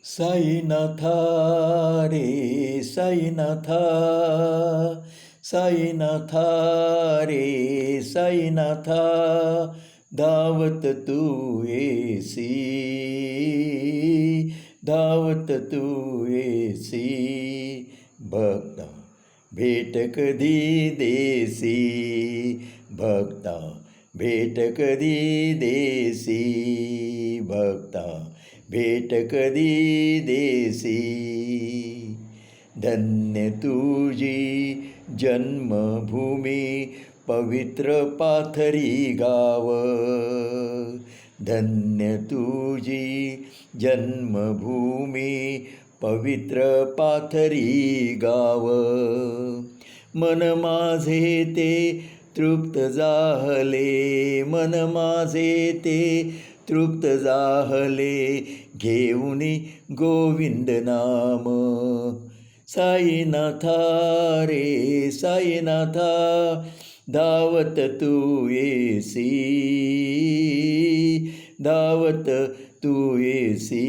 साईनाथा रे साईनाथा, साईनाथा रे साईनाथा, धावत तू येसी, धावत तू येसी. भक्ता भेट कधी देसी, भक्ता भेट कधी देसी, भक्ता भेट कधी देसी. धन्य तुझी जन्मभूमी, पवित्र पाथरी गाव. धन्य तुझी जन्मभूमी, पवित्र पाथरी गाव. मन माझे ते तृप्त झाले, मन माझे ते तृप्त झाले, घेऊनी गोविंद नाम. साईनाथा रे साईनाथा, धावत तू येसी, धावत तू येसी.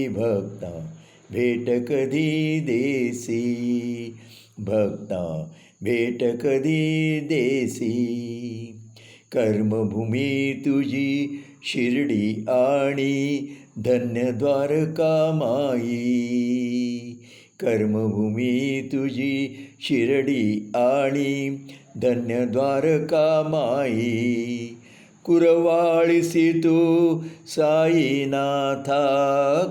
भक्ता भेट कधी देसी, भक्ता भेट कधी देसी. कर्मभूमी तुझी शिर्डी आणि धन्य द्वारका माई. कर्मभूमी तुझी शिर्डी आणि धन्य द्वारका माई. कुरवाळीसी तू साईनाथा,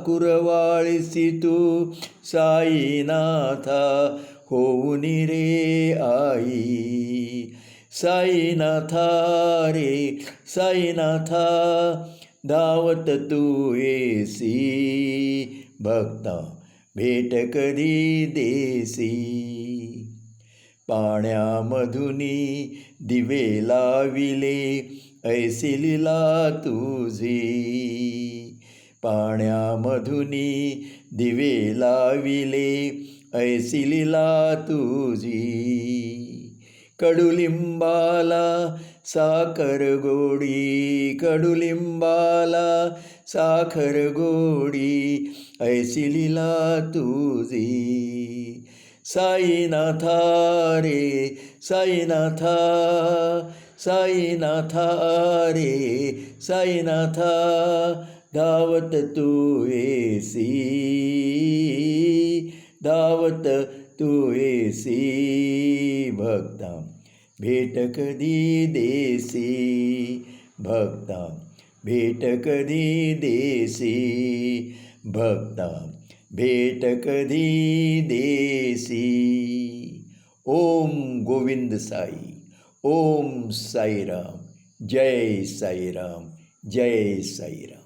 कुरवाळीसी तू साईनाथा, होऊनी रे आई. साईनाथा रे साईनाथा, धावत तू येसी, भक्ता भेट कधी देसी. पाण्यामधुनी दिवे लाविले, ऐसी लीला तुझी. पाण्यामधुनी दिवे लाविले, ऐसी लीला तुझी. कडुलिंबाला साखर गोडी, कडुलिंबाला साखर गोडी, ऐसी लीला तुझी. साईनाथा रे साईनाथा, साईनाथा रे साईनाथा, धावत तू येसी, धावत तू येसी. भक्ता भेट कधी देसी, भक्ता भेट कधी देसी, भक्ता भेट कधी देसी. ओम गोविंद साई, ओम साईराम, जय साईराम, जय साईराम.